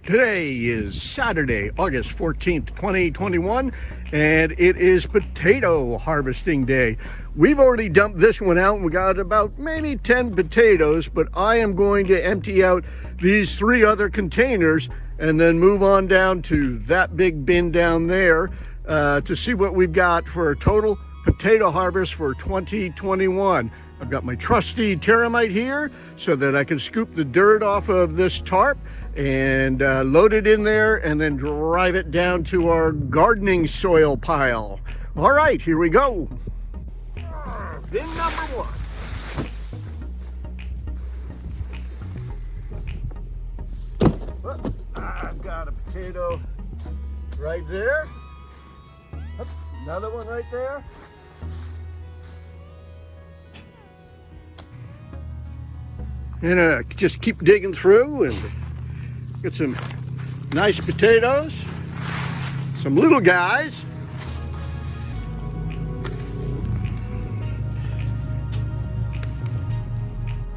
Today is Saturday, August 14th, 2021, and it is potato harvesting day. We've already dumped this one out and we got about maybe 10 potatoes, but I am going to empty out these 3 other containers and then move on down to that big bin down there to see what we've got for a total potato harvest for 2021. I've got my trusty Terramite here so that I can scoop the dirt off of this tarp and load it in there and then drive it down to our gardening soil pile. All right, here we go. Bin number 1. I've got a potato right there. Another one right there. And just keep digging through and get some nice potatoes, some little guys.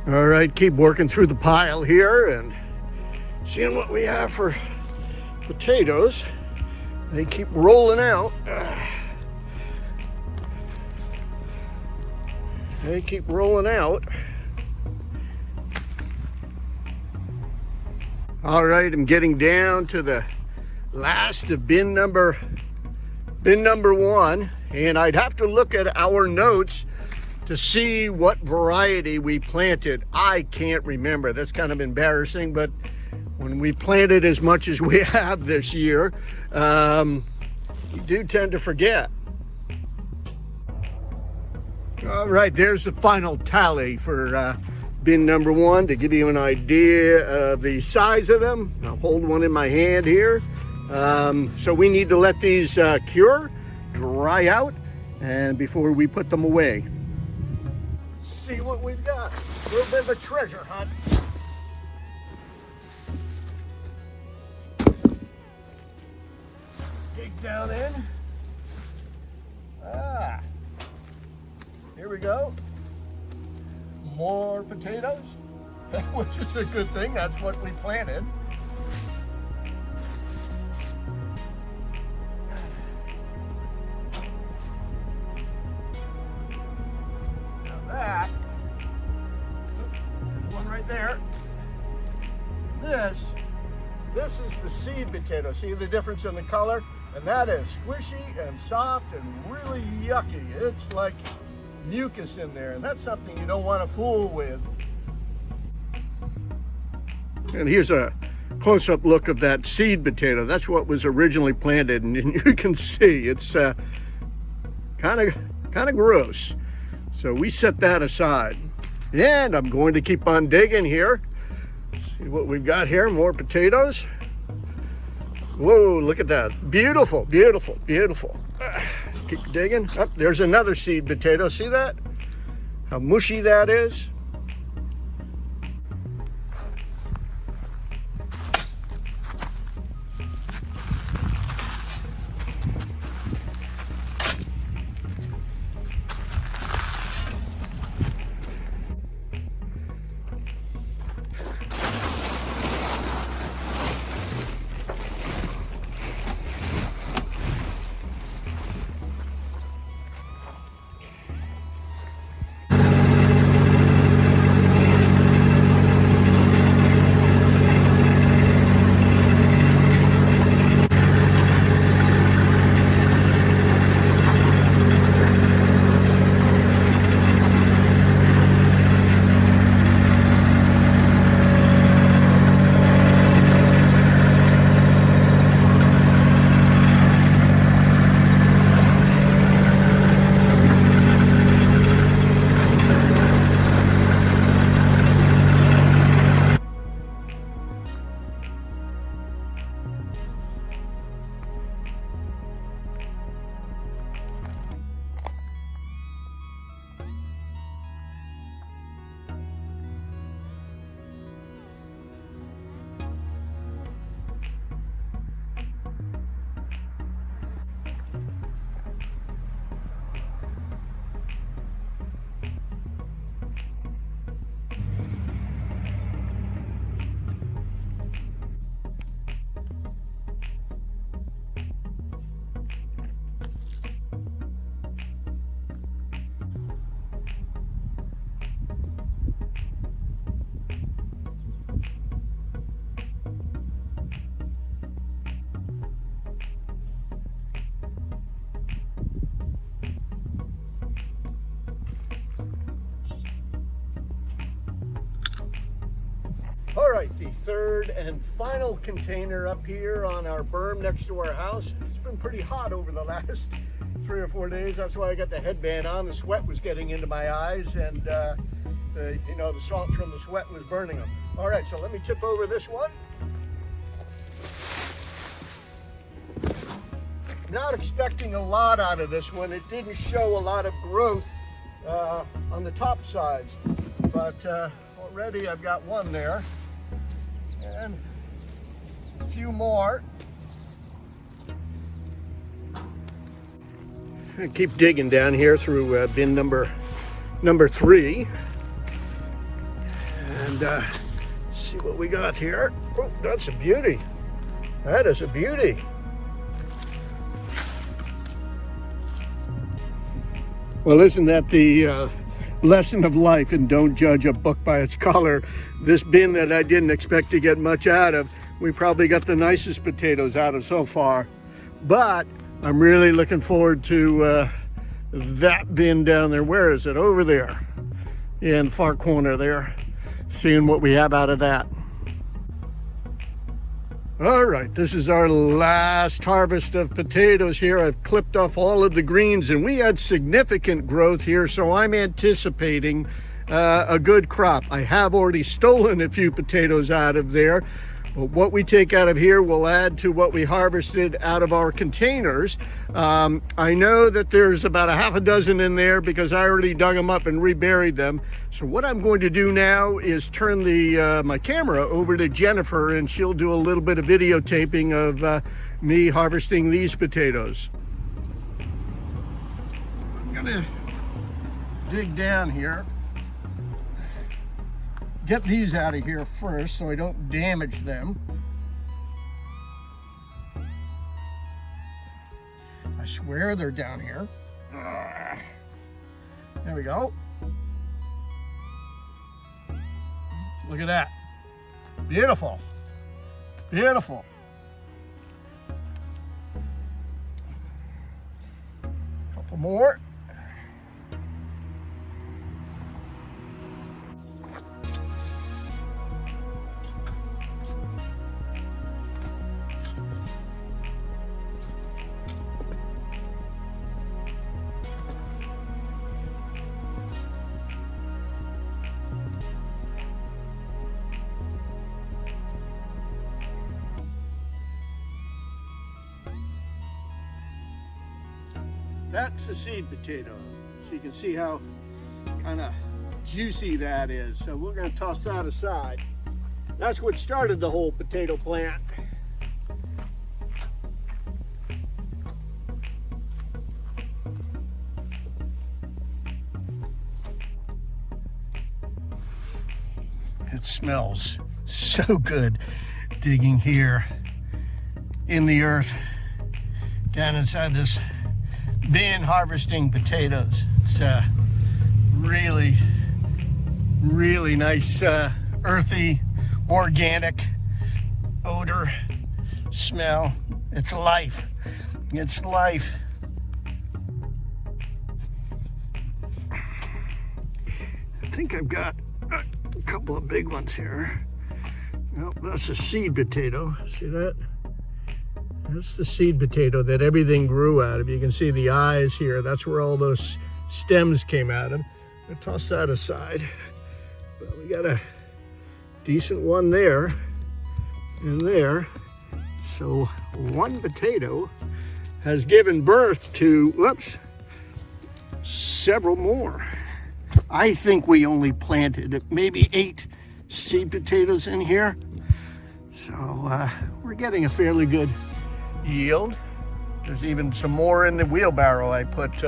All right, keep working through the pile here and seeing what we have for potatoes. They keep rolling out. They keep rolling out. All right, I'm getting down to the last of bin number 1, and I'd have to look at our notes to see what variety we planted. I can't remember. That's kind of embarrassing, but when we planted as much as we have this year, you do tend to forget. All right, there's the final tally for bin number 1 to give you an idea of the size of them. I'll hold one in my hand here. So we need to let these cure, dry out, and before we put them away. Let's see what we've got. A little bit of a treasure hunt. Dig down in. Here we go. More potatoes, which is a good thing. That's what we planted. Now that, there's one right there. This is the seed potato. See the difference in the color? And that is squishy and soft and really yucky. It's like mucus in there, and that's something you don't want to fool with. And here's a close-up look of that seed potato. That's what was originally planted, and you can see it's kind of gross. So we set that aside, and I'm going to keep on digging here. See what we've got here. More potatoes. Whoa, look at that. Beautiful, beautiful, beautiful. Keep digging. Oh, there's another seed potato. See that? How mushy that is? All right, the third and final container up here on our berm next to our house. It's been pretty hot over the last 3 or 4 days. That's why I got the headband on. The sweat was getting into my eyes, and you know, the salt from the sweat was burning them. All right, so let me tip over this one. Not expecting a lot out of this one. It didn't show a lot of growth on the top sides, but already I've got one there and a few more. I keep digging down here through bin number 3 and see what we got here. Oh, that's a beauty. That is a beauty. Well, isn't that the lesson of life? And don't judge a book by its color. This bin that I didn't expect to get much out of, we probably got the nicest potatoes out of so far. But I'm really looking forward to that bin down there. Where is it? Over there in the far corner there. Seeing what we have out of that. All right, this is our last harvest of potatoes here. I've clipped off all of the greens and we had significant growth here, so I'm anticipating a good crop. I have already stolen a few potatoes out of there, but what we take out of here will add to what we harvested out of our containers. I know that there's about a half a dozen in there because I already dug them up and reburied them. So what I'm going to do now is turn my camera over to Jennifer, and she'll do a little bit of videotaping of me harvesting these potatoes. I'm gonna dig down here, get these out of here first so I don't damage them. I swear they're down here. There we go. Look at that. Beautiful. Beautiful. Couple more. That's a seed potato. So you can see how kind of juicy that is. So we're going to toss that aside. That's what started the whole potato plant. It smells so good digging here in the earth down inside this bin harvesting potatoes. It's really, really nice earthy, organic odor, smell. It's life. It's life. I think I've got a couple of big ones here. Nope, that's a seed potato. See that? That's the seed potato that everything grew out of. You can see the eyes here. That's where all those stems came out of. I'll toss that aside. But we got a decent one there and there. So one potato has given birth to, whoops, several more. I think we only planted maybe 8 seed potatoes in here. So we're getting a fairly good yield. There's even some more in the wheelbarrow I put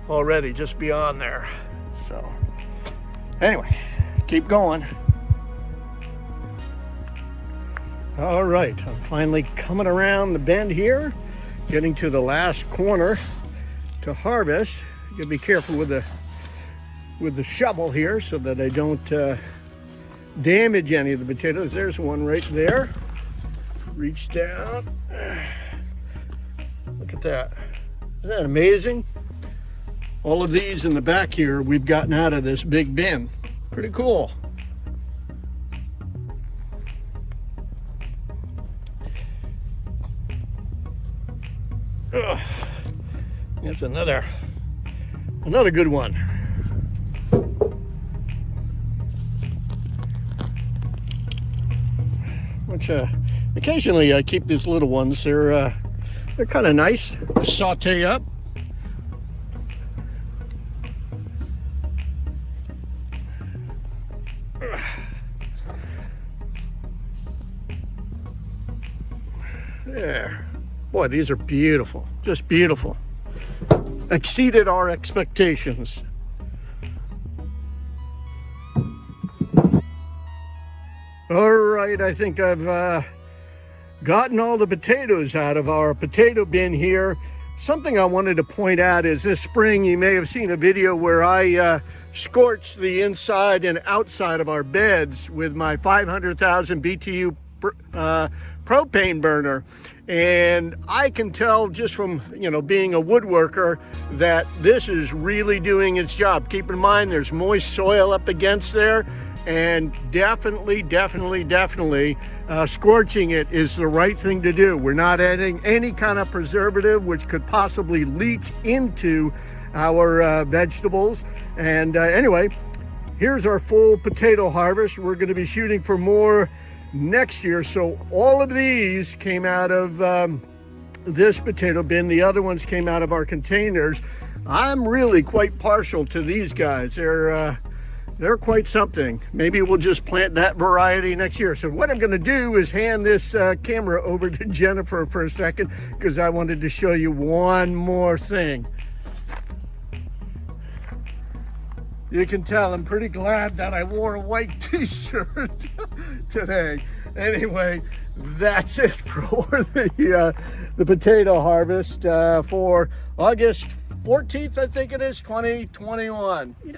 already just beyond there. So anyway, keep going. All right, I'm finally coming around the bend here, getting to the last corner to harvest. You gotta be careful with the shovel here so that I don't damage any of the potatoes. There's one right there. Reach down. Look at that. Isn't that amazing? All of these in the back here we've gotten out of this big bin. Pretty cool. Ugh. Here's another good one. Which occasionally I keep these little ones. They're kind of nice to saute up. There. Boy, these are beautiful. Just beautiful. Exceeded our expectations. All right, I think I've gotten all the potatoes out of our potato bin here. Something I wanted to point out is this spring you may have seen a video where I scorched the inside and outside of our beds with my 500,000 BTU propane burner, and I can tell just from being a woodworker that this is really doing its job. Keep in mind there's moist soil up against there, and definitely scorching it is the right thing to do. We're not adding any kind of preservative which could possibly leach into our vegetables. And anyway, here's our full potato harvest. We're going to be shooting for more next year. So all of these came out of this potato bin. The other ones came out of our containers. I'm really quite partial to these guys. They're quite something. Maybe we'll just plant that variety next year. So what I'm going to do is hand this camera over to Jennifer for a second, because I wanted to show you one more thing. You can tell I'm pretty glad that I wore a white t-shirt today. Anyway, that's it for the potato harvest for August 14th, I think it is, 2021.